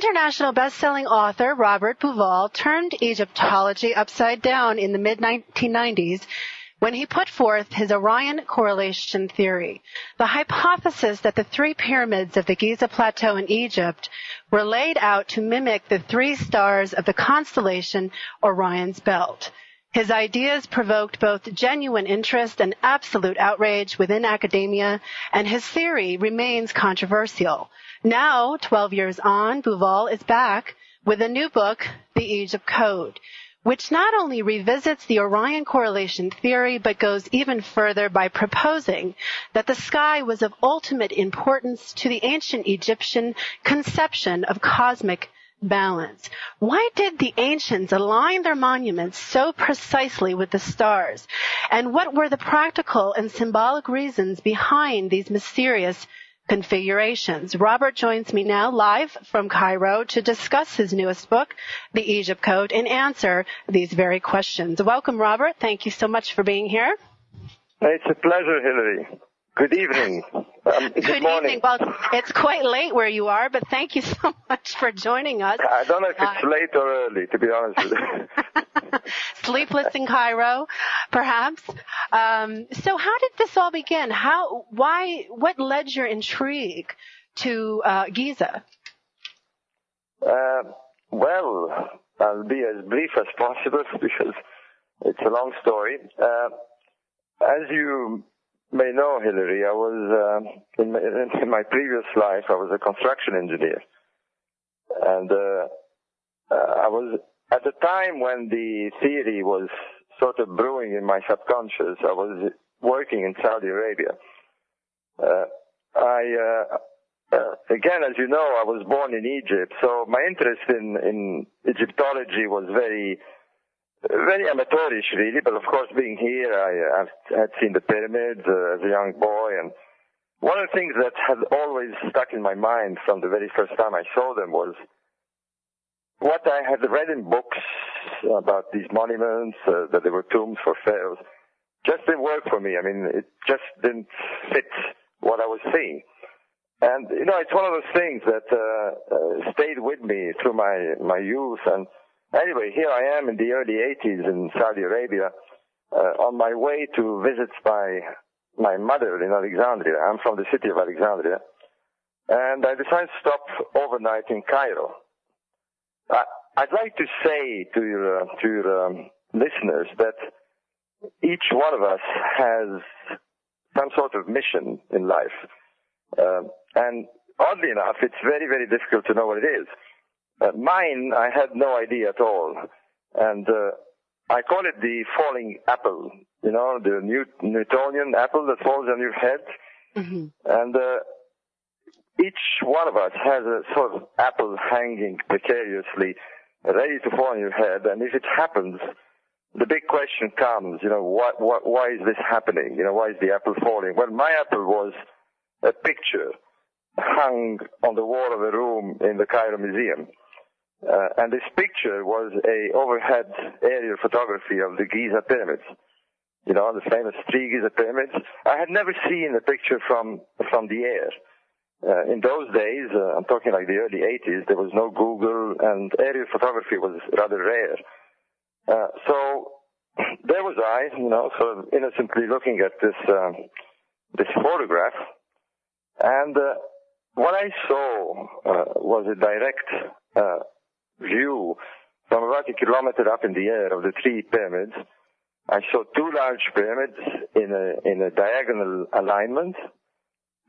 International best-selling author Robert Bauval turned Egyptology upside down in the mid-1990s when he put forth his Orion correlation theory, the hypothesis that the three pyramids of the Giza Plateau in Egypt were laid out to mimic the three stars of the constellation Orion's Belt. His ideas provoked both genuine interest and absolute outrage within academia, and his theory remains controversial. Now, 12 years on, Bauval is back with a new book, The Egypt Code, which not only revisits the Orion correlation theory, but goes even further by proposing that the sky was of ultimate importance to the ancient Egyptian conception of cosmic balance. Why did the ancients align their monuments so precisely with the stars? And what were the practical and symbolic reasons behind these mysterious configurations? Robert joins me now live from Cairo to discuss his newest book, The Egypt Code, and answer these very questions. Welcome, Robert. Thank you so much for being here. It's a pleasure, Hillary. Good evening. Good morning. evening. Well, it's quite late where you are, but thank you so much for joining us. I don't know if it's late or early, to be honest with you. Sleepless in Cairo, perhaps. So how did this all begin? What led your intrigue to Giza? Well, I'll be as brief as possible because it's a long story. As you may know, Hillary, I was in my previous life, I was a construction engineer. And I was, at the time when the theory was sort of brewing in my subconscious, I was working in Saudi Arabia. Again, as you know, I was born in Egypt, so my interest in Egyptology was very amateurish, really. But of course, being here, I had seen the pyramids as a young boy, and one of the things that had always stuck in my mind from the very first time I saw them was what I had read in books about these monuments, that they were tombs for pharaohs. Just didn't work for me. I mean, it just didn't fit what I was seeing. And, you know, it's one of those things that stayed with me through my youth. And anyway, here I am in the early 80s in Saudi Arabia, on my way to visits by my mother in Alexandria. I'm from the city of Alexandria. And I decided to stop overnight in Cairo. I'd like to say to your listeners that each one of us has some sort of mission in life. And oddly enough, it's very, very difficult to know what it is. Mine, I had no idea at all. And I call it the falling apple, you know, the Newtonian apple that falls on your head. Mm-hmm. And each one of us has a sort of apple hanging precariously, ready to fall on your head. And if it happens, the big question comes, you know, why is this happening? You know, why is the apple falling? Well, my apple was a picture hung on the wall of a room in the Cairo Museum. And this picture was a overhead aerial photography of the Giza pyramids. You know, the famous three Giza pyramids. I had never seen a picture from the air. In those days, I'm talking like the early 80s, there was no Google, and aerial photography was rather rare. So there was I, you know, sort of innocently looking at this photograph, and what I saw was a direct view from about a kilometer up in the air of the three pyramids. I saw two large pyramids in a diagonal alignment,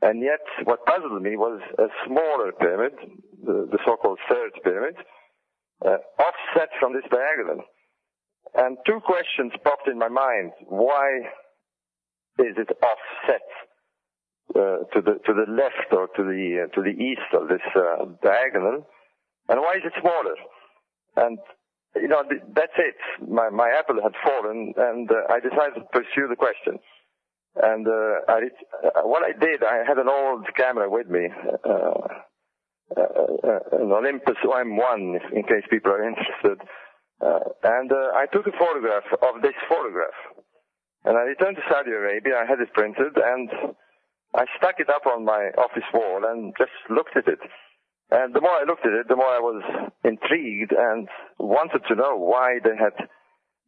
and yet what puzzled me was a smaller pyramid, the so-called third pyramid, offset from this diagonal. And two questions popped in my mind. Why is it offset to the left or to the east of this diagonal? And why is it smaller? And, you know, that's it. My apple had fallen, and I decided to pursue the question. And what I did, I had an old camera with me, an Olympus OM1, in case people are interested. And I took a photograph of this photograph. And I returned to Saudi Arabia. I had it printed, and I stuck it up on my office wall and just looked at it. And the more I looked at it, the more I was intrigued and wanted to know why they had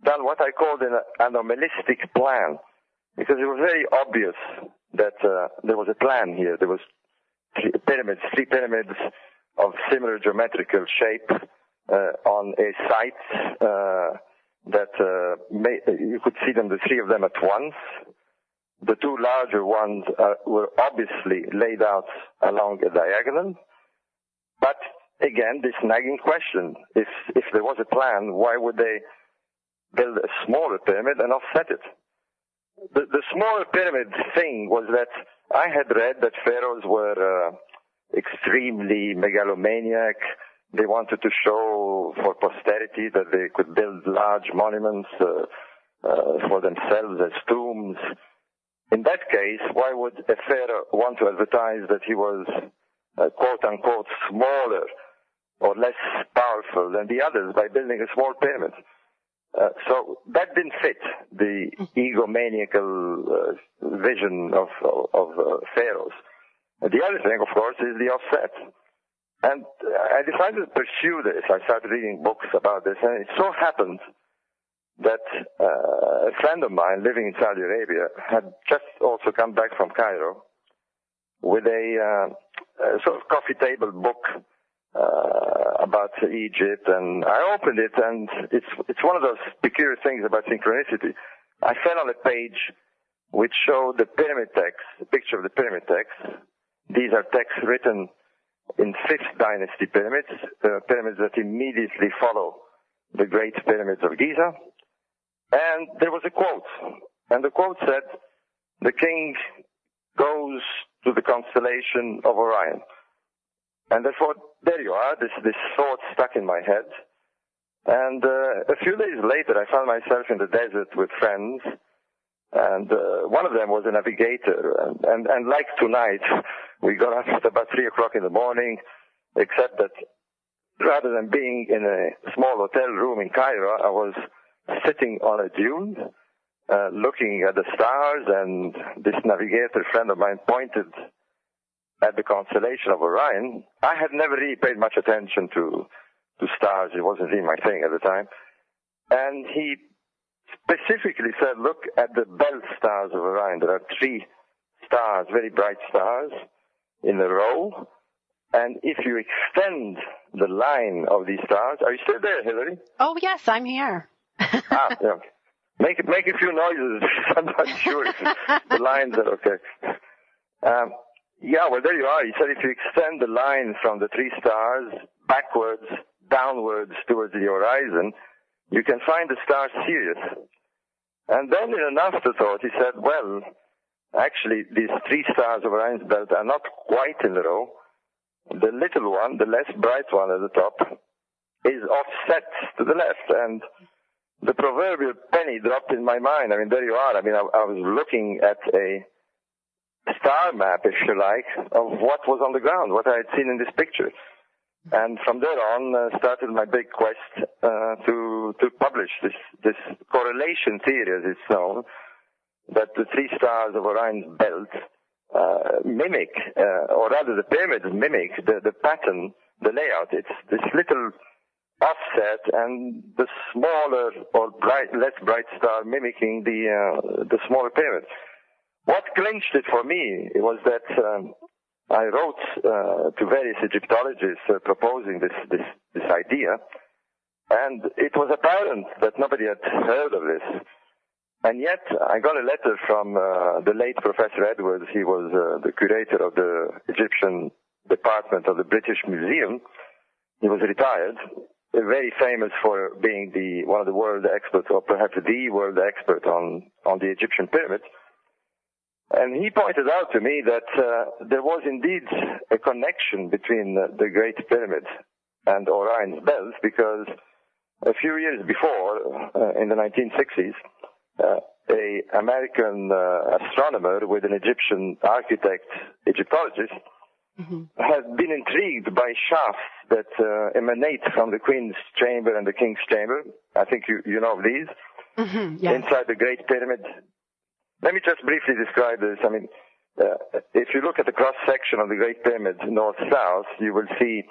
done what I called an anomalistic plan. Because it was very obvious that there was a plan here. There was three pyramids of similar geometrical shape on a site that you could see them, the three of them at once. The two larger ones were obviously laid out along a diagonal. But again, this nagging question, if there was a plan, why would they build a smaller pyramid and offset it? The smaller pyramid thing was that I had read that pharaohs were extremely megalomaniac. They wanted to show for posterity that they could build large monuments for themselves as tombs. In that case, why would a pharaoh want to advertise that he was, quote-unquote, smaller or less powerful than the others by building a small pyramid? So that didn't fit the egomaniacal vision of pharaohs. And the other thing, of course, is the offset. And I decided to pursue this. I started reading books about this, and it so happened that a friend of mine living in Saudi Arabia had just also come back from Cairo with a sort of coffee table book about Egypt, and I opened it, and it's one of those peculiar things about synchronicity. I fell on a page which showed the pyramid text, the picture of the pyramid text. These are texts written in 5th Dynasty pyramids, pyramids that immediately follow the Great Pyramids of Giza. And there was a quote, and the quote said, "The king goes to the constellation of Orion." And I thought, there you are, this thought stuck in my head. And a few days later, I found myself in the desert with friends, and one of them was a navigator. And like tonight, we got up at about 3 o'clock in the morning, except that rather than being in a small hotel room in Cairo, I was sitting on a dune, looking at the stars, and this navigator friend of mine pointed at the constellation of Orion. I had never really paid much attention to stars. It wasn't really my thing at the time. And he specifically said, look at the belt stars of Orion. There are 3 stars, very bright stars, in a row. And if you extend the line of these stars, are you still there, Hillary? Oh, yes, I'm here. Yeah. Make a few noises. I'm not sure if the lines are okay. Yeah, well, there you are. He said if you extend the line from the 3 stars backwards, downwards towards the horizon, you can find the star Sirius. And then in an afterthought, he said, well, actually, these 3 stars of Orion's belt are not quite in a row. The little one, the less bright one at the top, is offset to the left. And the proverbial penny dropped in my mind. I mean, there you are. I mean, I was looking at a star map, if you like, of what was on the ground, what I had seen in this picture. And from there on started my big quest to publish this correlation theory, as it's known, that the 3 stars of Orion's belt mimic, or rather the pyramids mimic the pattern, the layout. It's this little offset, and the smaller or less bright star mimicking the smaller pyramid. What clinched it for me was that I wrote to various Egyptologists proposing this idea, and it was apparent that nobody had heard of this. And yet I got a letter from the late Professor Edwards. He was the curator of the Egyptian department of the British Museum. He was retired, very famous for being one of the world experts, or perhaps the world expert on the Egyptian pyramids. And he pointed out to me that there was indeed a connection between the Great Pyramid and Orion's belt, because a few years before, in the 1960s, an American astronomer with an Egyptian architect, Egyptologist, had been intrigued by shafts that emanate from the Queen's Chamber and the King's Chamber. I think you know of these. Yes. Inside the Great Pyramid. Let me just briefly describe this. I mean, if you look at the cross-section of the Great Pyramid, north-south, you will see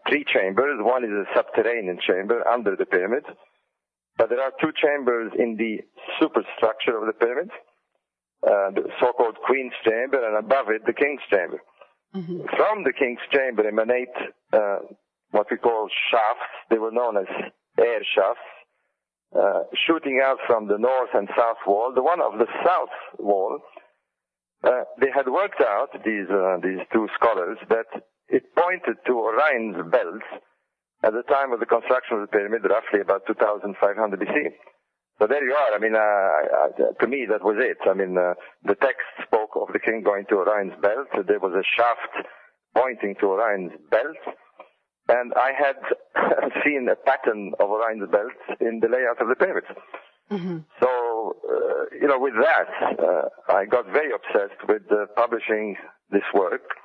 3 chambers. One is a subterranean chamber under the pyramid, but there are 2 chambers in the superstructure of the pyramid, the so-called Queen's Chamber, and above it, the King's Chamber. Mm-hmm. From the King's Chamber emanate what we call shafts. They were known as air shafts, shooting out from the north and south wall. The one of the south wall, they had worked out, these 2 scholars, that it pointed to Orion's belt at the time of the construction of the pyramid, roughly about 2500 BC. So there you are. I mean, to me, that was it. I mean, the text spoke of the king going to Orion's belt. There was a shaft pointing to Orion's belt. And I had seen a pattern of Orion's belt in the layout of the pyramid. Mm-hmm. So, with that, I got very obsessed with publishing this work.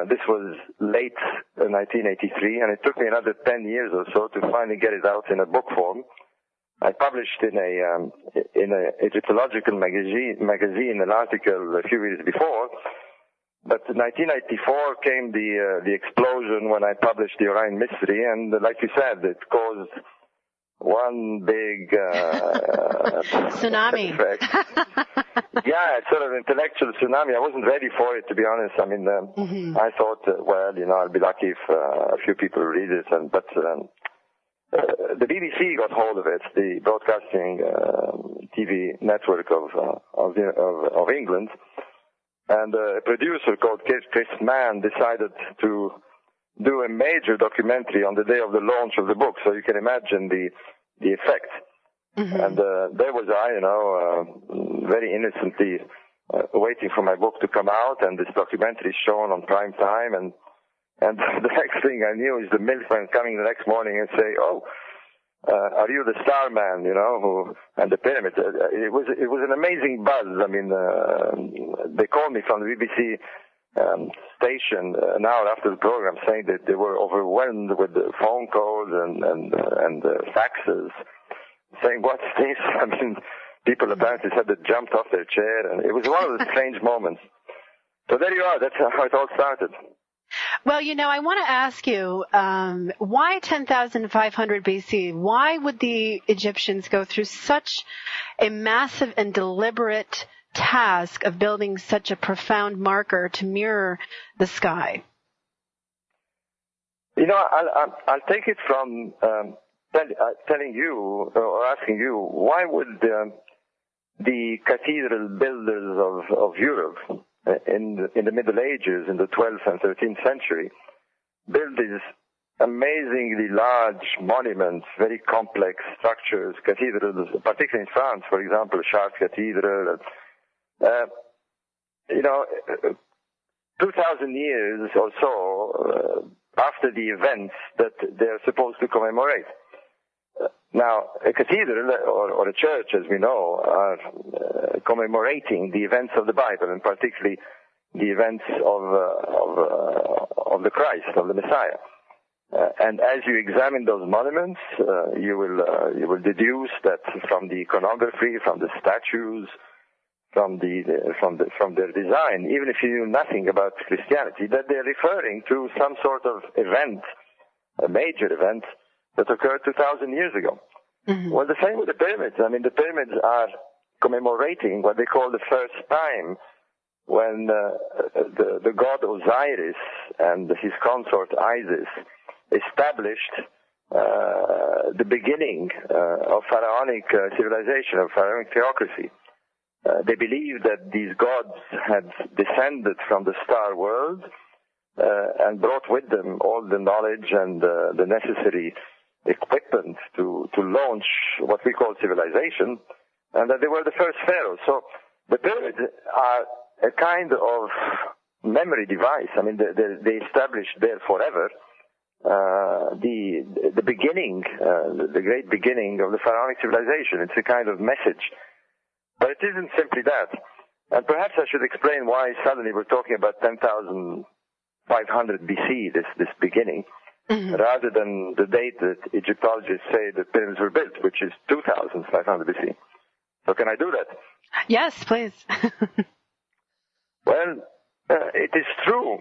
This was late 1983, and it took me another 10 years or so to finally get it out in a book form. I published in a Egyptological magazine an article a few years before, but in 1994 came the explosion when I published the Orion Mystery, and like you said, it caused one big tsunami. Yeah, it's sort of intellectual tsunami. I wasn't ready for it, to be honest. I mean, mm-hmm. I thought, I'll be lucky if a few people read it, but the BBC got hold of it, the broadcasting TV network of England, and a producer called Chris Mann decided to do a major documentary on the day of the launch of the book. So you can imagine the effect. Mm-hmm. And there was I, very innocently waiting for my book to come out, and this documentary is shown on prime time, and the next thing I knew is the milkman coming the next morning and say, are you the star man, and the pyramid? It was an amazing buzz. I mean, they called me from the BBC station an hour after the program saying that they were overwhelmed with the phone calls and faxes saying, what's this? I mean, people apparently said they jumped off their chair, and it was one of the strange moments. So there you are. That's how it all started. Well, I want to ask you, why 10,500 BC? Why would the Egyptians go through such a massive and deliberate task of building such a profound marker to mirror the sky? I'll take it from telling you or asking you, why would the cathedral builders of Europe in the Middle Ages, in the 12th and 13th century, build these amazingly large monuments, very complex structures, cathedrals, particularly in France, for example, Chartres Cathedral. 2,000 years or so after the events that they're supposed to commemorate. Now, a cathedral or a church, as we know, are commemorating the events of the Bible, and particularly the events of the Christ, of the Messiah. And as you examine those monuments, you will deduce that from the iconography, from the statues, from their design, even if you knew nothing about Christianity, that they're referring to some sort of event, a major event that occurred 2,000 years ago. Mm-hmm. Well, the same with the pyramids. I mean, the pyramids are commemorating what they call the first time when the god Osiris and his consort Isis established the beginning of pharaonic civilization, of pharaonic theocracy. They believed that these gods had descended from the star world and brought with them all the knowledge and the necessary equipment to launch what we call civilization, and that they were the first pharaohs. So the pyramids are a kind of memory device. I mean, they established there forever the beginning, the great beginning of the pharaonic civilization. It's a kind of message. But it isn't simply that. And perhaps I should explain why suddenly we're talking about 10,500 BC, this beginning, mm-hmm. rather than the date that Egyptologists say the pyramids were built, which is 2,500 BC. So can I do that? Yes, please. Well, it is true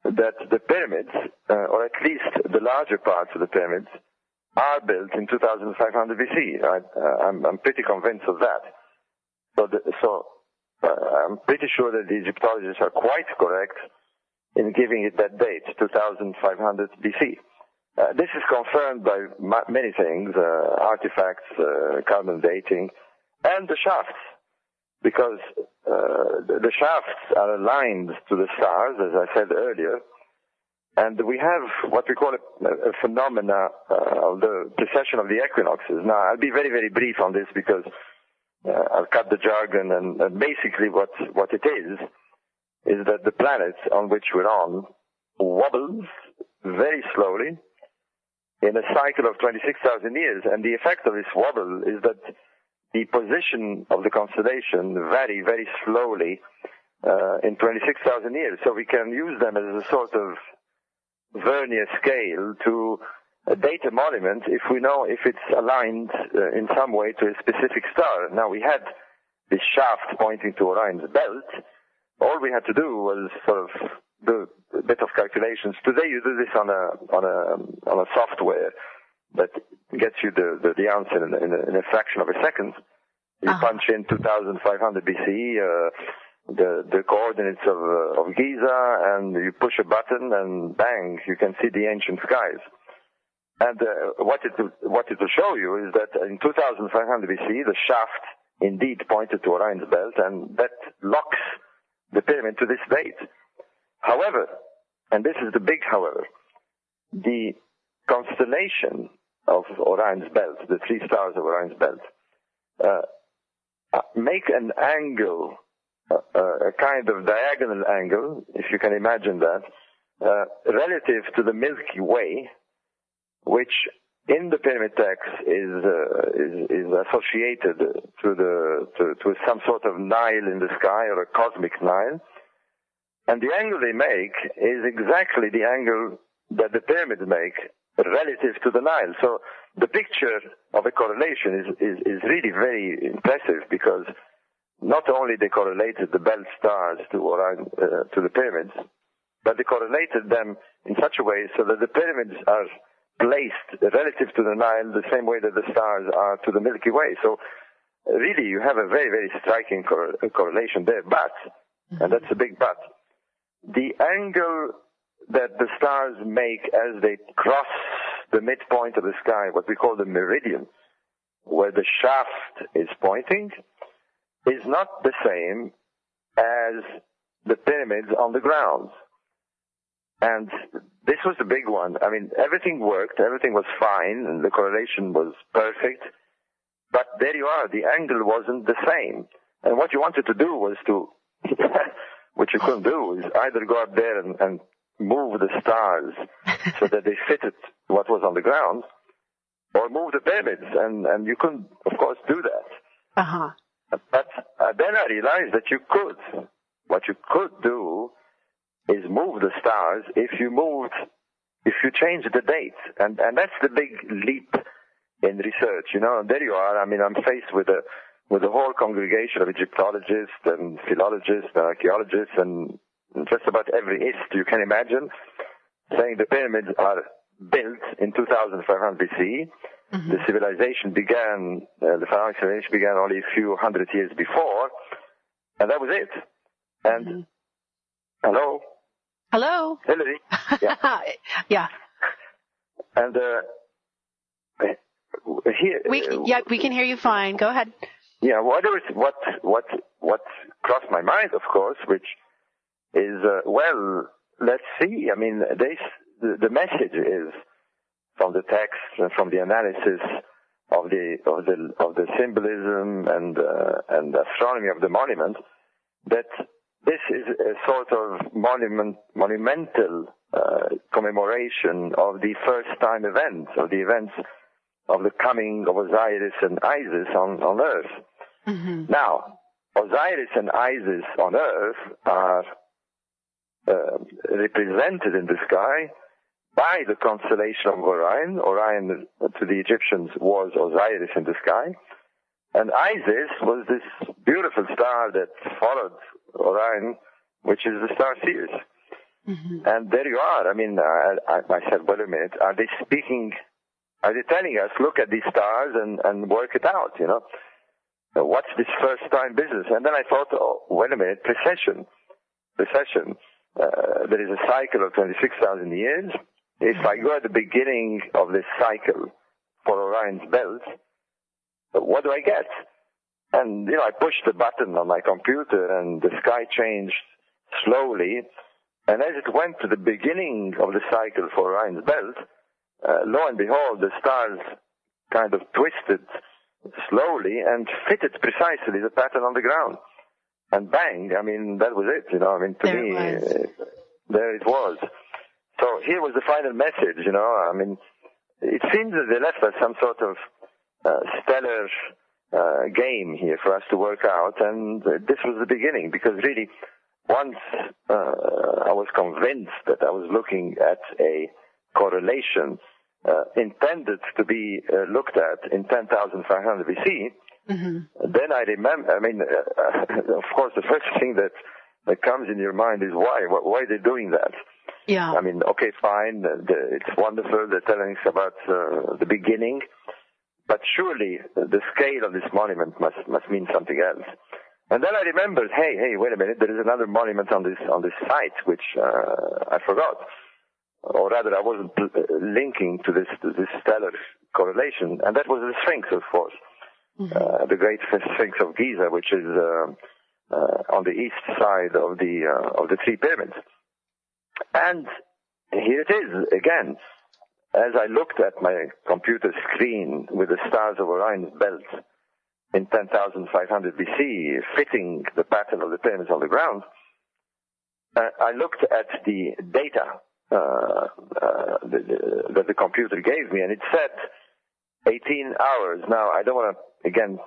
that the pyramids, or at least the larger parts of the pyramids, are built in 2500 BC. I'm pretty convinced of that. So I'm pretty sure that the Egyptologists are quite correct in giving it that date, 2500 BC. This is confirmed by many things, artifacts, carbon dating, and the shafts, because the shafts are aligned to the stars, as I said earlier, and we have what we call a phenomena of the precession of the equinoxes. Now, I'll be very, very brief on this because I'll cut the jargon, and basically what it is that the planet on which we're on wobbles very slowly in a cycle of 26,000 years, and the effect of this wobble is that the position of the constellation vary very slowly in 26,000 years. So we can use them as a sort of vernier scale to date a monument if we know if it's aligned in some way to a specific star. Now, we had this shaft pointing to Orion's belt. All we had to do was sort of do a bit of calculations. Today you do this on a software that gets you the answer in a fraction of a second. You punch in 2500 BC, the coordinates of Giza, and you push a button, and bang, you can see the ancient skies. And what it will show you is that in 2500 BC, the shaft indeed pointed to Orion's belt, and that locks the pyramid to this date. However, and this is the big however, the constellation of Orion's belt, the three stars of Orion's belt, make an angle, a kind of diagonal angle, if you can imagine that, relative to the Milky Way, which in the pyramid text is associated to some sort of Nile in the sky, or a cosmic Nile. And the angle they make is exactly the angle that the pyramids make relative to the Nile. So the picture of a correlation is really very impressive, because not only they correlated the belt stars to Orion, to the pyramids, but they correlated them in such a way so that the pyramids are placed relative to the Nile the same way that the stars are to the Milky Way. So really you have a very, very striking correlation there. But, and that's a big but, the angle that the stars make as they cross the midpoint of the sky, what we call the meridian, where the shaft is pointing, is not the same as the pyramids on the ground. And this was the big one. I mean, everything worked, everything was fine, and the correlation was perfect. But there you are, the angle wasn't the same. And what you wanted to do was to, which you couldn't do, is either go up there and move the stars so that they fitted what was on the ground, or move the pyramids. And you couldn't, of course, do that. Uh-huh. But then I realized that you could. What you could do is move the stars if you change the date. And that's the big leap in research, you know. And there you are. I mean, I'm faced with a whole congregation of Egyptologists and philologists and archaeologists and just about every ist you can imagine, saying the pyramids are built in 2500 BC. Mm-hmm. The civilization began, the pharaonic civilization began only a few hundred years before, and that was it. And, mm-hmm. Hello? Hello? Hillary? Yeah. Yeah. And, here... we can hear you fine. Go ahead. Yeah, what crossed my mind, of course, which is, well, let's see. I mean, the message is from the text and from the analysis of the symbolism and astronomy of the monument, that this is a sort of monumental commemoration of the first time events, of the events of the coming of Osiris and Isis on Earth. Mm-hmm. Now, Osiris and Isis on Earth are represented in the sky by the constellation of Orion. Orion, to the Egyptians, was Osiris in the sky. And Isis was this beautiful star that followed Orion which is the star Sirius. Mm-hmm. And there you are. I mean, I said, wait a minute, are they telling us, look at these stars and work it out, you know? What's this first time business? And then I thought, oh, wait a minute, precession. There is a cycle of 26,000 years. If I go at the beginning of this cycle for Orion's belt, what do I get? And, you know, I pushed the button on my computer and the sky changed slowly. And as it went to the beginning of the cycle for Orion's belt, lo and behold, the stars kind of twisted slowly and fitted precisely the pattern on the ground. And bang, I mean, that was it, you know, I mean, to me, there it was. So here was the final message, you know, I mean, it seems that they left us some sort of stellar game here for us to work out, and this was the beginning, because really, once I was convinced that I was looking at a correlation intended to be looked at in 10,500 BC, then I remember, I mean, of course, the first thing that comes in your mind is why are they doing that? Yeah. I mean, okay, fine, it's wonderful, they're telling us about the beginning, but surely the scale of this monument must mean something else. And then I remembered, hey, wait a minute, there is another monument on this site, which I forgot. Or rather, I wasn't linking to this stellar correlation, and that was the Sphinx, of course. The great Sphinx of Giza, which is on the east side of the three pyramids. And here it is again. As I looked at my computer screen with the stars of Orion's belt in 10,500 BC, fitting the pattern of the pyramids on the ground, I looked at the data that the computer gave me, and it said 18 hours. Now, I don't want to, again,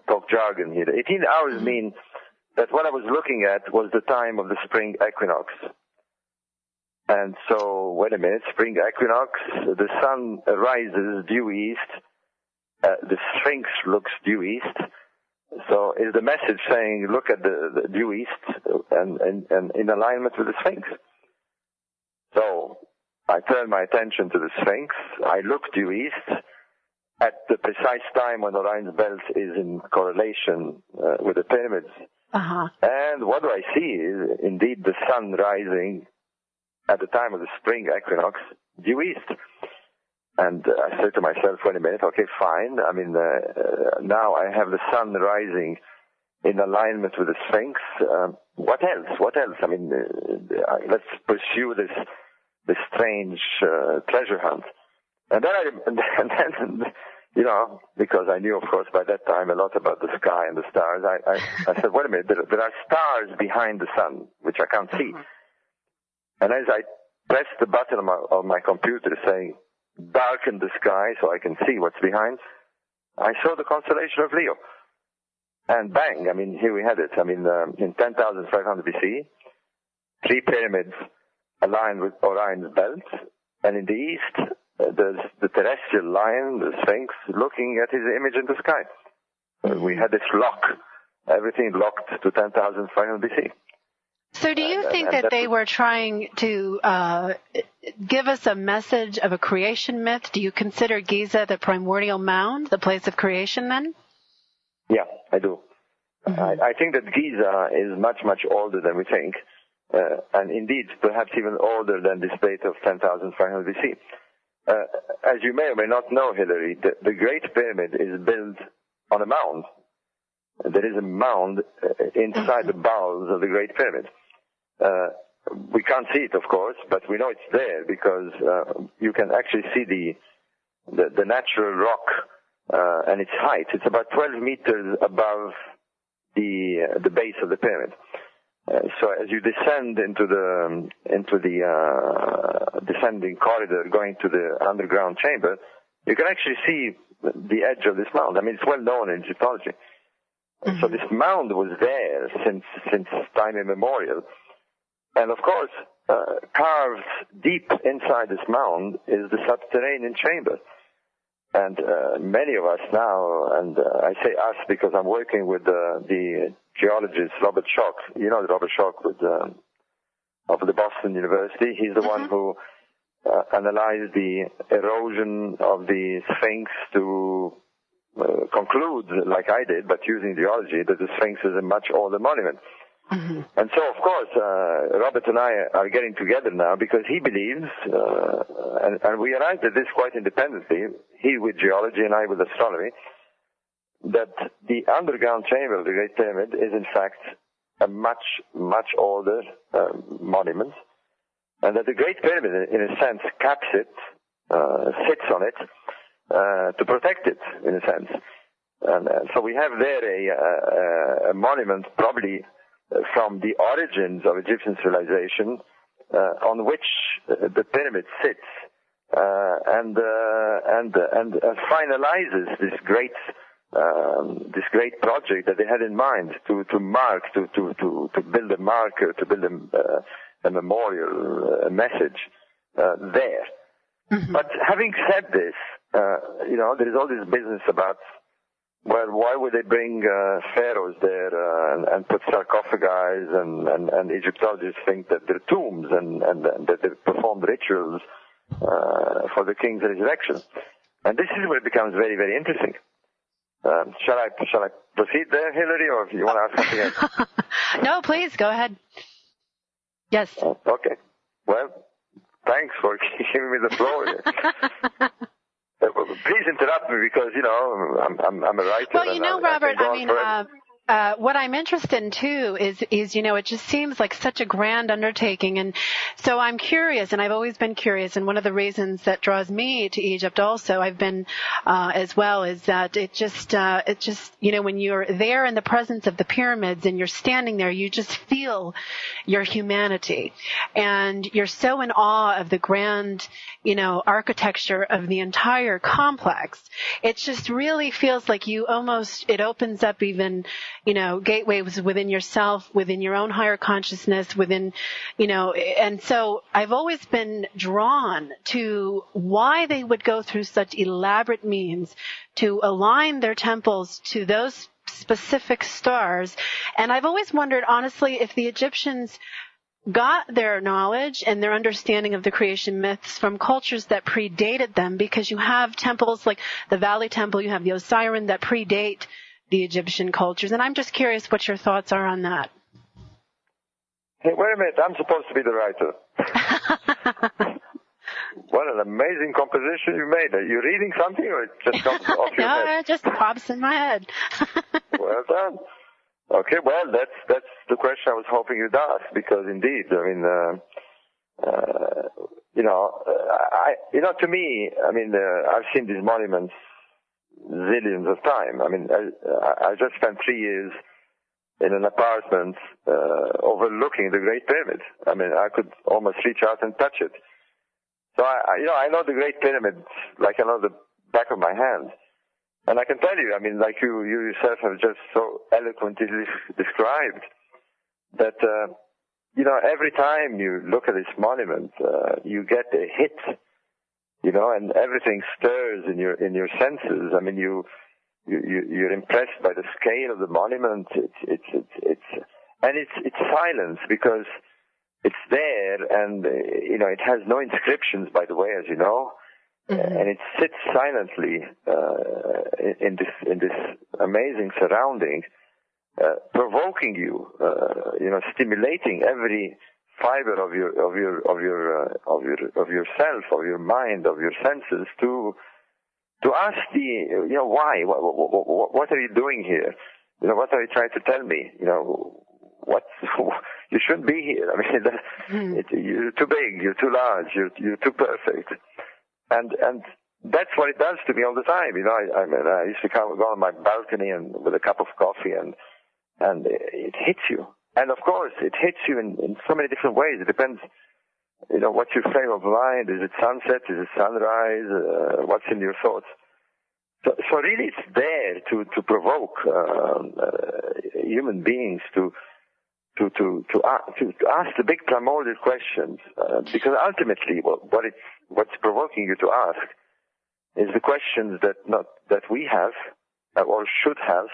talk jargon here. 18 hours mean that what I was looking at was the time of the spring equinox. And so, wait a minute, spring equinox, the sun rises due east, the Sphinx looks due east. So is the message saying, look at the due east and in alignment with the Sphinx? So I turned my attention to the Sphinx. I looked due east at the precise time when Orion's belt is in correlation with the pyramids. And what do I see is indeed the sun rising at the time of the spring equinox due east. And I said to myself, wait a minute, okay, fine. I mean, now I have the sun rising in alignment with the Sphinx. What else? I mean, let's pursue this strange treasure hunt. And then, you know, because I knew, of course, by that time a lot about the sky and the stars, I said, wait a minute, there are stars behind the sun, which I can't see. And as I pressed the button on my computer saying, darken the sky so I can see what's behind, I saw the constellation of Leo. And bang, I mean, here we had it. I mean, in 10,500 BC, three pyramids aligned with Orion's belt, and in the east, there's the terrestrial lion, the Sphinx, looking at his image in the sky. We had this lock, everything locked to 10,500 BC. So do you think that they were trying to give us a message of a creation myth? Do you consider Giza the primordial mound, the place of creation then? Yeah, I do. I think that Giza is much, much older than we think, and indeed perhaps even older than this date of 10,500 BC. As you may or may not know, Hilary, the Great Pyramid is built on a mound. There is a mound inside the bowels of the Great Pyramid. We can't see it, of course, but we know it's there because you can actually see the natural rock and its height. It's about 12 meters above the base of the pyramid. So as you descend into the descending corridor going to the underground chamber, you can actually see the edge of this mound. I mean, it's well known in Egyptology. So this mound was there since time immemorial. And of course, carved deep inside this mound is the subterranean chamber. And many of us now, and I say us because I'm working with the geologist Robert Schoch. You know Robert Schoch of the Boston University. He's the one who analyzed the erosion of the Sphinx to conclude, like I did, but using geology, that the Sphinx is a much older monument. And so, of course, Robert and I are getting together now because he believes, and we arrived at this quite independently, he with geology and I with astronomy, that the underground chamber of the Great Pyramid is in fact a much, much older monument, and that the Great Pyramid, in a sense, caps it, sits on it, to protect it, in a sense. And so we have there a monument probably from the origins of Egyptian civilization, on which the pyramid sits, and finalizes this great project that they had in mind to build a marker, to build a memorial, a message there. But having said this, there is all this business about, well, why would they bring pharaohs there and put sarcophagi, and Egyptologists think that they're tombs and that they performed rituals for the king's resurrection. And this is where it becomes very, very interesting. Shall I proceed there, Hillary, or if you want to ask something else? No, please, go ahead. Yes. Okay. Well, thanks for giving me the floor. Please interrupt me because, I'm a writer. Well, Robert, what I'm interested in, too, is it just seems like such a grand undertaking. And so I'm curious, and I've always been curious, and one of the reasons that draws me to Egypt also, I've been as well, is that it just when you're there in the presence of the pyramids and you're standing there, you just feel your humanity. And you're so in awe of the grand, architecture of the entire complex. It just really feels like it opens up even, gateways within yourself, within your own higher consciousness, within, and so I've always been drawn to why they would go through such elaborate means to align their temples to those specific stars. And I've always wondered, honestly, if the Egyptians got their knowledge and their understanding of the creation myths from cultures that predated them, because you have temples like the Valley Temple, you have the Osiris that predate the Egyptian cultures. And I'm just curious what your thoughts are on that. Hey, wait a minute. I'm supposed to be the writer. What an amazing composition you made. Are you reading something or it just comes off your head? No, it just pops in my head. Well done. Okay, well, that's the question I was hoping you'd ask, because indeed, to me, I've seen these monuments zillions of times. I just spent 3 years in an apartment overlooking the Great Pyramid. I could almost reach out and touch it. So I know the Great Pyramid like I know the back of my hand. And I can tell you, like you yourself have just so eloquently described, that, every time you look at this monument, you get a hit, and everything stirs in your senses. You're impressed by the scale of the monument. It's silence because it's there, and, it has no inscriptions, by the way, as you know. And it sits silently in this amazing surrounding, provoking you, stimulating every fiber of yourself, of your mind, of your senses to ask why? What are you doing here? What are you trying to tell me? You shouldn't be here. You're too big, you're too large, you're too perfect. And that's what it does to me all the time. I used to go on my balcony and with a cup of coffee, and it hits you. And of course, it hits you in so many different ways. It depends, what's your frame of mind? Is it sunset? Is it sunrise? What's in your thoughts? So really, it's there to provoke human beings to ask the big primordial questions, because ultimately, what's provoking you to ask is the questions that we have or should have,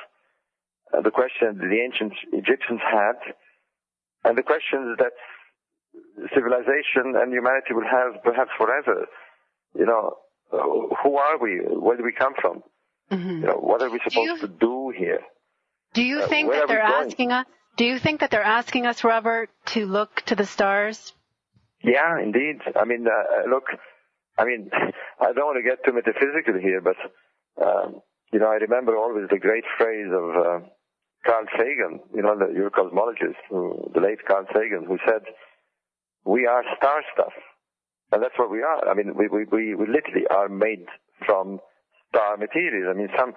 the questions the ancient Egyptians had, and the questions that civilization and humanity will have perhaps forever. Who are we? Where do we come from? Mm-hmm. What are we supposed to do here? Do you think that they're asking us? Do you think that they're asking us, Robert, to look to the stars? Yeah, indeed. I mean, look. I mean, I don't want to get too metaphysical here, but I remember always the great phrase of Carl Sagan, the Eurocosmologist, the late Carl Sagan, who said, "We are star stuff," and that's what we are. I mean, we literally are made from star material. I mean, some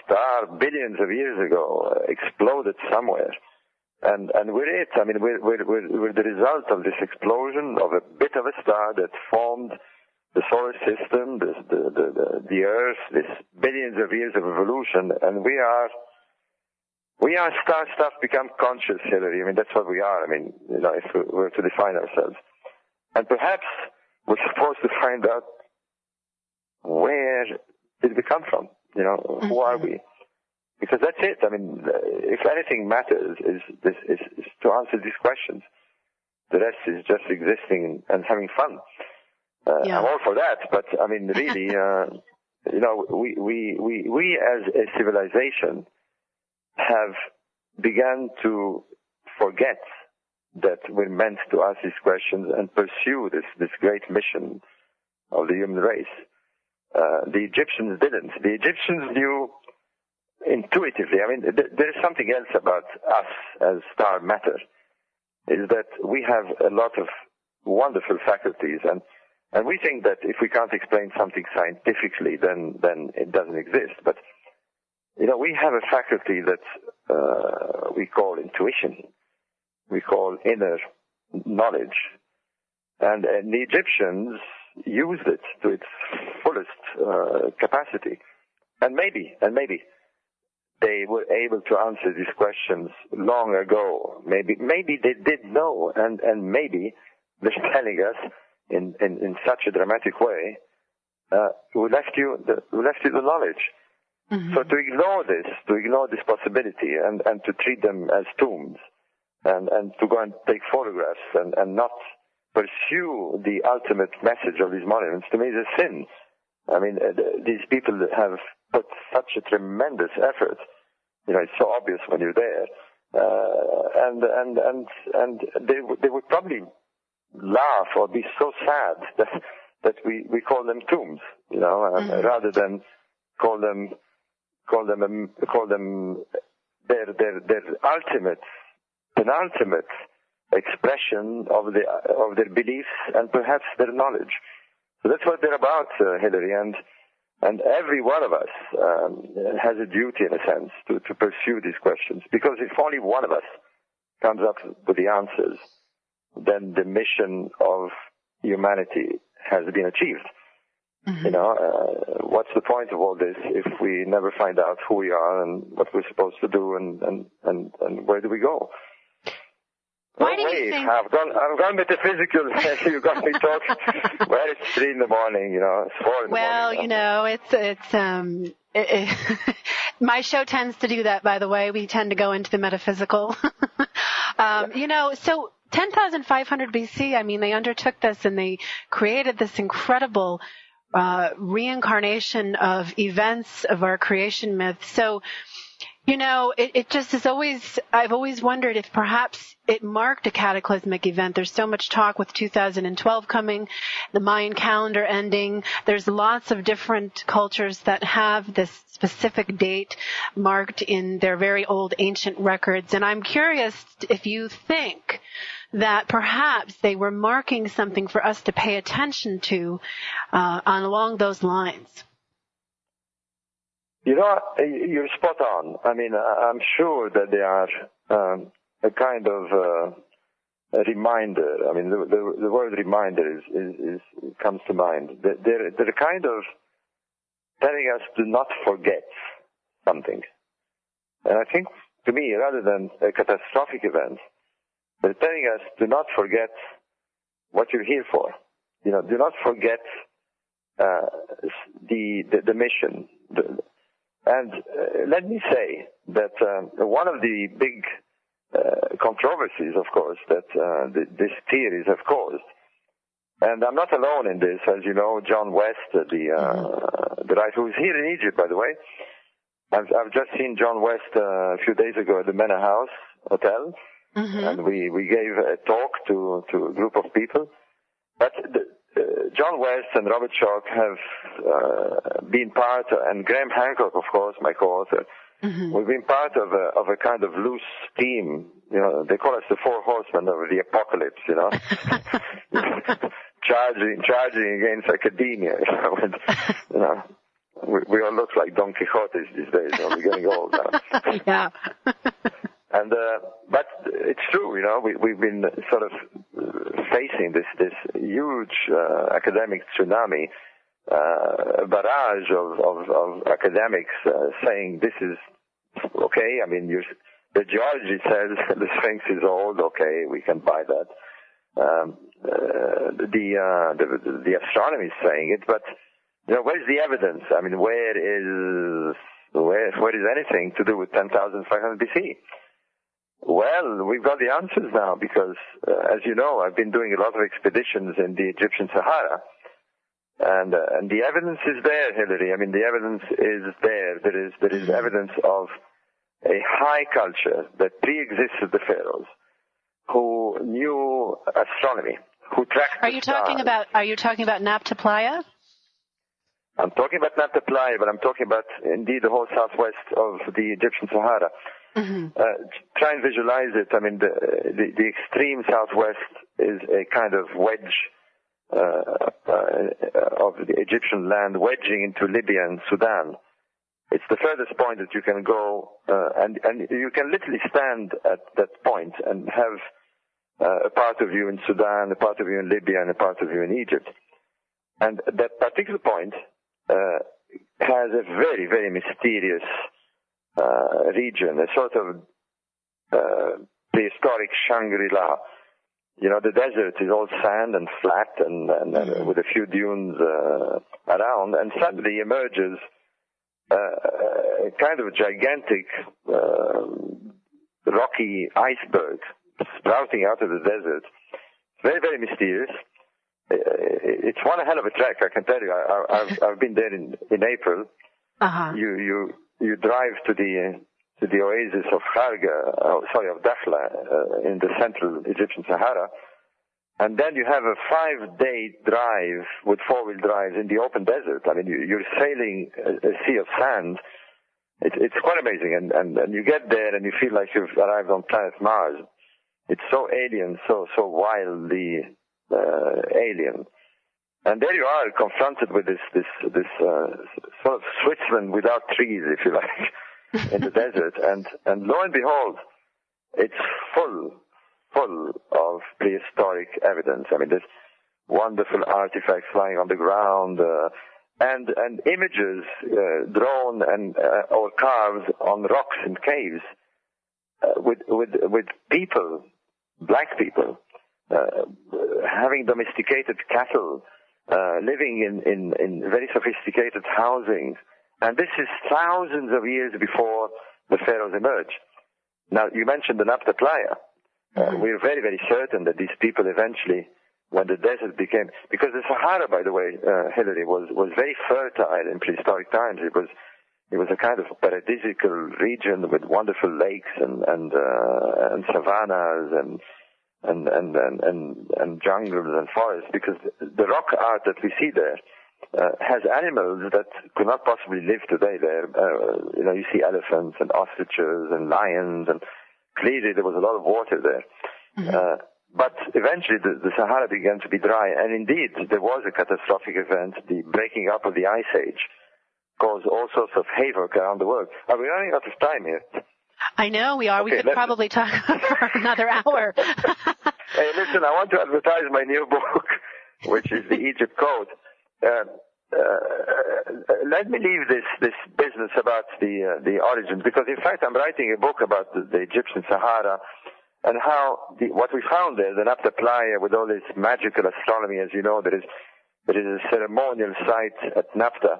star billions of years ago exploded somewhere, and we're it. I mean, we're the result of this explosion of a bit of a star that formed the solar system, the Earth, this billions of years of evolution, and we are star stuff become conscious, Hillary. I mean, that's what we are. I mean, if we were to define ourselves, and perhaps we're supposed to find out where did we come from. Who are we? Because that's it. I mean, if anything matters is to answer these questions. The rest is just existing and having fun. I'm all for that, but I mean, really, we as a civilization have begun to forget that we're meant to ask these questions and pursue this great mission of the human race. The Egyptians didn't. The Egyptians knew intuitively. I mean, there's something else about us as star matter, is that we have a lot of wonderful faculties, and we think that if we can't explain something scientifically, then it doesn't exist. But we have a faculty that we call intuition, we call inner knowledge, and the Egyptians used it to its fullest capacity, and maybe they were able to answer these questions long ago. Maybe they did know, and maybe they're telling us in such a dramatic way, we left you the knowledge. Mm-hmm. So to ignore this possibility, and to treat them as tombs, and to go and take photographs and not pursue the ultimate message of these monuments, to me is a sin. I mean, these people have put such a tremendous effort. It's so obvious when you're there, and they would probably laugh or be so sad that we call them tombs, rather than call them their penultimate expression of their beliefs and perhaps their knowledge. So that's what they're about, Hillary, and every one of us has a duty, in a sense, to pursue these questions. Because if only one of us comes up with the answers, then the mission of humanity has been achieved. Mm-hmm. What's the point of all this if we never find out who we are and what we're supposed to do and where do we go? Why do you think... I've gone metaphysical. You got me talking. Well, it's 3 in the morning, it's 4 in the morning. It's my show tends to do that, by the way. We tend to go into the metaphysical. So 10,500 BC, I mean, they undertook this and they created this incredible reincarnation of events of our creation myth. So, it just is I've always wondered if perhaps it marked a cataclysmic event. There's so much talk with 2012 coming, the Mayan calendar ending. There's lots of different cultures that have this specific date marked in their very old ancient records. And I'm curious if you think that perhaps they were marking something for us to pay attention to along those lines. You're spot on. I mean, I'm sure that they are a kind of a reminder. I mean, the word reminder is comes to mind. They're kind of telling us to not forget something. And I think, to me, rather than a catastrophic event, they're telling us to not forget what you're here for. Do not forget the mission. And let me say that one of the big controversies, of course, that these theories have caused, and I'm not alone in this, as you know, John West, the writer who's here in Egypt, by the way. I've just seen John West a few days ago at the Manor House Hotel, and we gave a talk to a group of people. But John West and Robert Schoch have been part, and Graham Hancock, of course, my co-author. We've been part of a kind of loose team. You know, they call us the Four Horsemen of the Apocalypse. You know, charging against academia. You know, we all look like Don Quixotes these days. You know, we're getting old now. Yeah. And but it's true. You know, we've been sort of facing this huge academic tsunami. Barrage of academics saying this is okay. I mean, the geology says the Sphinx is old. Okay, we can buy that. The astronomy is saying it, but you know, where's the evidence? I mean, where is anything to do with 10,500 BC? Well, we've got the answers now because, as you know, I've been doing a lot of expeditions in the Egyptian Sahara. And the evidence is there, Hilary. I mean, the evidence is there. There is evidence of a high culture that pre-existed the pharaohs, who knew astronomy, who tracked the stars. Are you talking about Nabta Playa? I'm talking about Nabta Playa, but I'm talking about indeed the whole southwest of the Egyptian Sahara. Try and visualize it. I mean, the extreme southwest is a kind of wedge of the Egyptian land wedging into Libya and Sudan. It's the furthest point that you can go, and you can literally stand at that point and have a part of you in Sudan, a part of you in Libya, and a part of you in Egypt. And that particular point has a very, very mysterious region, a sort of prehistoric Shangri-La. You know, the desert is all sand and flat and with a few dunes around, and suddenly emerges a kind of gigantic rocky iceberg sprouting out of the desert. Very, very mysterious. It's one hell of a trek, I can tell you. I've been there in April. You drive to the oasis of of Dakhla, in the central Egyptian Sahara. And then you have a 5-day drive with 4-wheel drives in the open desert. I mean, you're sailing a sea of sand. It's quite amazing. And you get there and you feel like you've arrived on planet Mars. It's so alien, so wildly alien. And there you are, confronted with this sort of Switzerland without trees, if you like, in the desert. And lo and behold, it's full of prehistoric evidence. I mean, there's wonderful artifacts lying on the ground, and images drawn and or carved on rocks in caves, with people, black people, having domesticated cattle, living in very sophisticated housing. And this is thousands of years before the pharaohs emerged. Now, you mentioned the Nabta Playa. We're very, very certain that these people eventually, when the desert became, because the Sahara, by the way, Hilary, was very fertile in prehistoric times. It was a kind of paradisiacal region with wonderful lakes and savannas and jungles and forests, because the rock art that we see there has animals that could not possibly live today there. You know, you see elephants and ostriches and lions, and clearly there was a lot of water there. But eventually the Sahara began to be dry, and indeed there was a catastrophic event. The breaking up of the Ice Age caused all sorts of havoc around the world. Are we running out of time here? I know we are. Okay, we could probably talk for another hour. Hey, listen, I want to advertise my new book, which is the Egypt Code. Let me leave this business about the origins, because in fact I'm writing a book about the Egyptian Sahara and how what we found there, the Nabta Playa, with all this magical astronomy. As you know, there is there is a ceremonial site at Napta,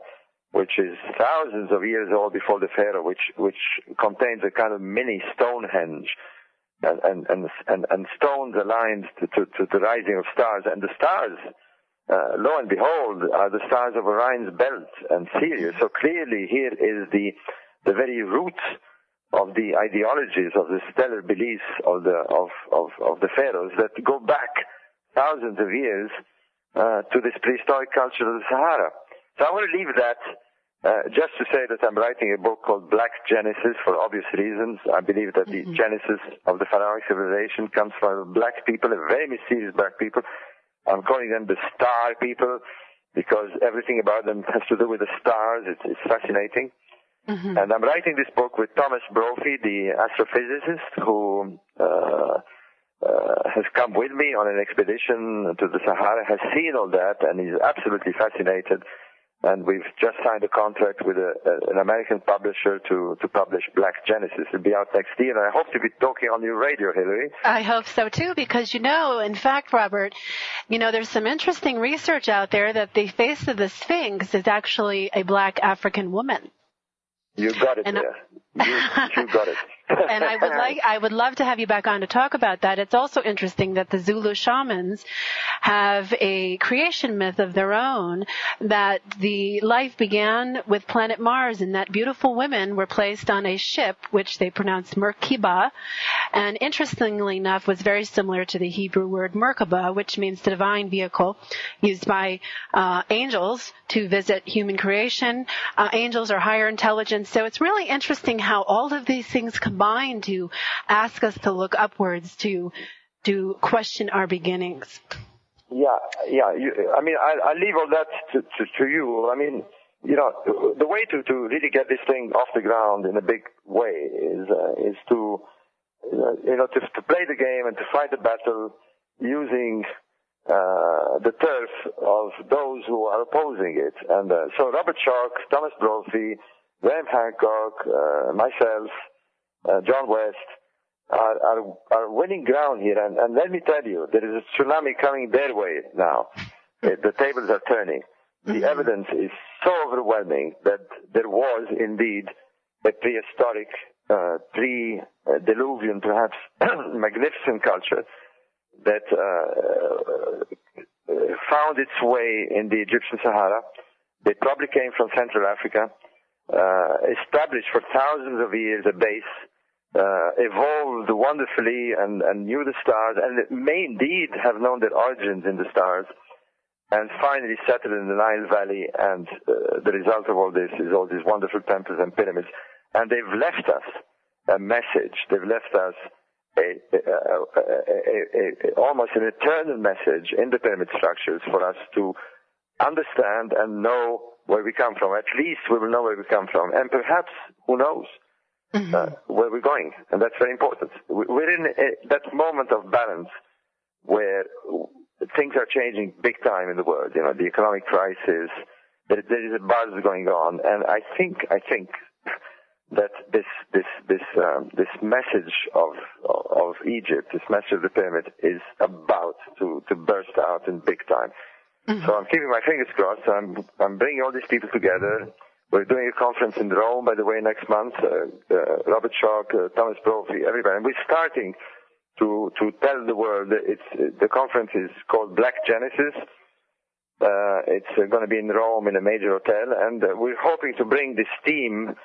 which is thousands of years old before the pharaoh, which contains a kind of mini Stonehenge, and stones aligned to the rising of stars, and the stars, lo and behold, are the stars of Orion's belt and Sirius. So clearly here is the very root of the ideologies, of the stellar beliefs of the pharaohs that go back thousands of years to this prehistoric culture of the Sahara. So I want to leave that just to say that I'm writing a book called Black Genesis for obvious reasons. I believe that the genesis of the pharaonic civilization comes from black people, very mysterious black people. I'm calling them the star people because everything about them has to do with the stars. It's fascinating. Mm-hmm. And I'm writing this book with Thomas Brophy, the astrophysicist, who has come with me on an expedition to the Sahara, has seen all that, and is absolutely fascinated. And we've just signed a contract with an American publisher to publish Black Genesis. It'll be out next year, and I hope to be talking on your radio, Hillary. I hope so, too, because, in fact, Robert, there's some interesting research out there that the face of the Sphinx is actually a black African woman. You got it there. You got it. And I would love to have you back on to talk about that. It's also interesting that the Zulu shamans have a creation myth of their own, that the life began with planet Mars and that beautiful women were placed on a ship, which they pronounced Merkaba, and interestingly enough was very similar to the Hebrew word Merkaba, which means the divine vehicle used by angels to visit human creation. Angels are higher intelligence. So it's really interesting how all of these things combine to ask us to look upwards, to question our beginnings. Yeah. I leave all that to you. I mean, the way to really get this thing off the ground in a big way is to play the game and to fight the battle using the turf of those who are opposing it. And so Robert Schoch, Thomas Brophy, Graham Hancock, myself, John West are winning ground here. And let me tell you, there is a tsunami coming their way now. The tables are turning. The evidence is so overwhelming that there was indeed a prehistoric, pre-Diluvian, perhaps magnificent culture that found its way in the Egyptian Sahara. They probably came from Central Africa, established for thousands of years a base, evolved wonderfully and knew the stars, and may indeed have known their origins in the stars, and finally settled in the Nile Valley, and the result of all this is all these wonderful temples and pyramids. And they've left us a message. They've left us almost an eternal message in the pyramid structures for us to understand and know where we come from. At least we will know where we come from. And perhaps, who knows, where we're going. And that's very important. We're in that moment of balance where things are changing big time in the world. The economic crisis, there is a buzz going on. And I think that this message of Egypt, this message of the pyramid, is about to burst out in big time. So I'm keeping my fingers crossed. I'm bringing all these people together. We're doing a conference in Rome, by the way, next month. Robert Schoch, Thomas Brophy, everybody. And we're starting to tell the world. The conference is called Black Genesis. It's going to be in Rome in a major hotel, and we're hoping to bring this team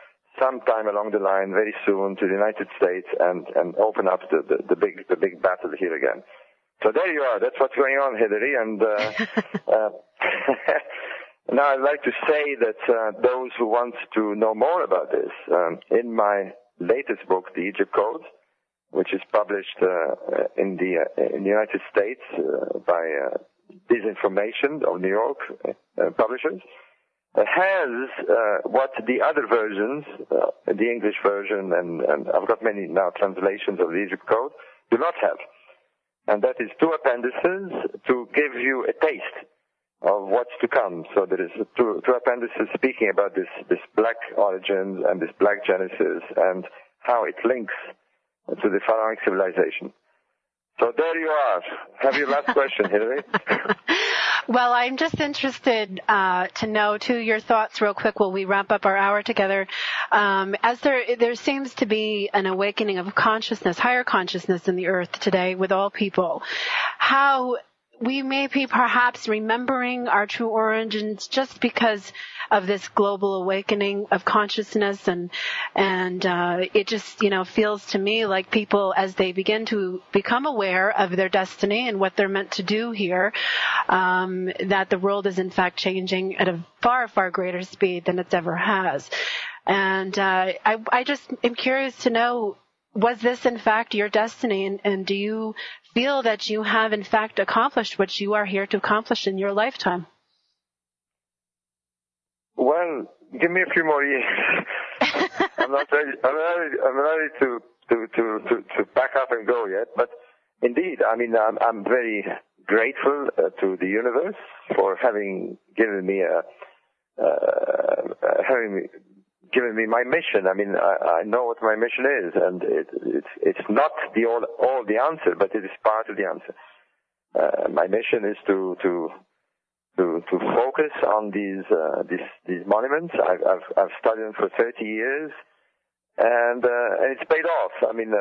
sometime along the line very soon to the United States and open up the big battle here again. So there you are. That's what's going on, Hillary. And now I'd like to say that those who want to know more about this, in my latest book, The Egypt Code, which is published in the United States by Disinformation of New York publishers, has what the other versions, the English version, and I've got many now translations of the Egypt Code, do not have. And that is 2 appendices to give you a taste of what's to come. So there is two appendices speaking about this black origins and this black genesis and how it links to the pharaonic civilization. So there you are. Have your last question, Hillary. Well, I'm just interested to know, too, your thoughts real quick while we wrap up our hour together. As there seems to be an awakening of consciousness, higher consciousness in the earth today with all people, how we may be perhaps remembering our true origins just because of this global awakening of consciousness, and it just feels to me like people, as they begin to become aware of their destiny and what they're meant to do here, that the world is in fact changing at a far, far greater speed than it's ever has. And I just am curious to know, was this in fact your destiny, and do you feel that you have in fact accomplished what you are here to accomplish in your lifetime? Well, give me a few more years. I'm not ready. I'm ready to pack up and go yet. But indeed, I mean, I'm very grateful to the universe for having given me my mission. I mean, I know what my mission is, and it's not all the answer, but it is part of the answer. My mission is to focus on these monuments. I've studied them for 30 years, and it's paid off. I mean,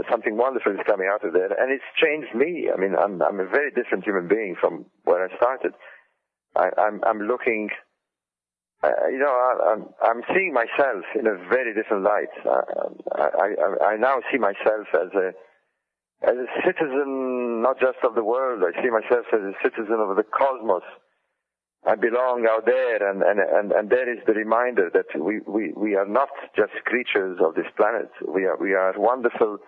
something wonderful is coming out of there, and it's changed me. I mean, I'm a very different human being from where I started. I'm looking. I'm seeing myself in a very different light. I now see myself as a citizen, not just of the world. I see myself as a citizen of the cosmos. I belong out there, and there is the reminder that we are not just creatures of this planet. We are wonderful,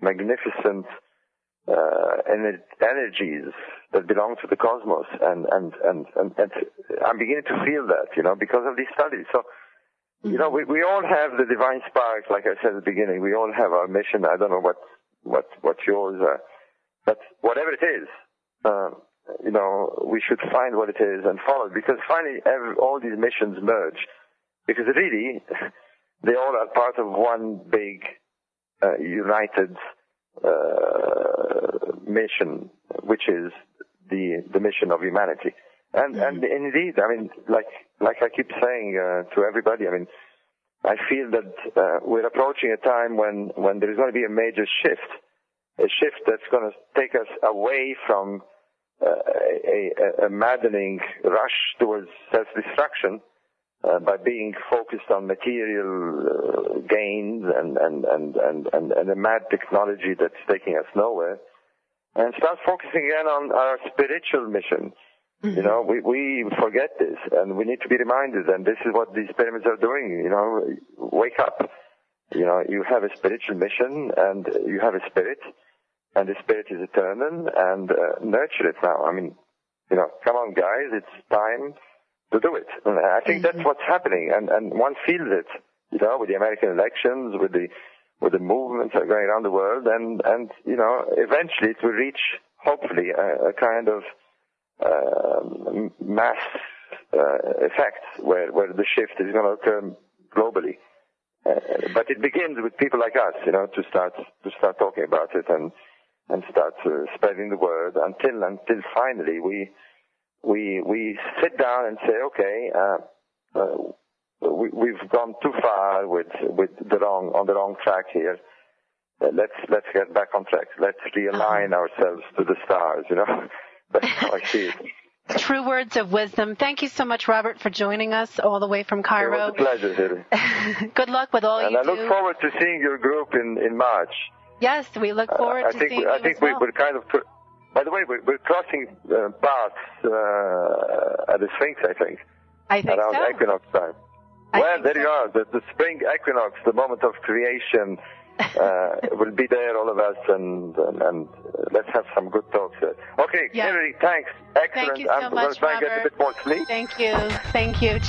magnificent energies that belong to the cosmos, and I'm beginning to feel that, because of these studies. So, we all have the divine spark, like I said at the beginning. We all have our mission. I don't know what yours are, but whatever it is, we should find what it is and follow it, because finally all these missions merge, because really they all are part of one big united mission, which is the mission of humanity. And indeed, I mean, like I keep saying to everybody, I mean, I feel that we're approaching a time when there is going to be a major shift, a shift that's going to take us away from a maddening rush towards self-destruction by being focused on material gains and a mad technology that's taking us nowhere, and start focusing again on our spiritual mission. Mm-hmm. We forget this, and we need to be reminded, and this is what these pyramids are doing. Wake up. You have a spiritual mission, and you have a spirit, and the spirit is eternal, and nurture it now. I mean, come on, guys, it's time to do it. And I think that's what's happening, and one feels it, with the American elections, with the movements that are going around the world, and eventually it will reach, hopefully, a kind of mass effect where the shift is going to occur globally. But it begins with people like us, to start talking about it and start spreading the word until finally we sit down and say, okay, we've gone too far with on the wrong track here. Let's get back on track. Let's realign ourselves to the stars. That's how I see it. True words of wisdom. Thank you so much, Robert, for joining us all the way from Cairo. It was a pleasure, Hilary. Good luck with all you do. And I look forward to seeing your group in March. Yes, we look forward to seeing you I think as well. We're kind of... By the way, we're crossing paths at the Sphinx, I think. I think around so. Equinox time. You are. The spring equinox, the moment of creation, will be there, all of us, and let's have some good talks there. Okay, yes. Hilary, thanks. Excellent. Thank you so I'm going to try and get a bit more sleep. Thank you. Ciao. Thank you.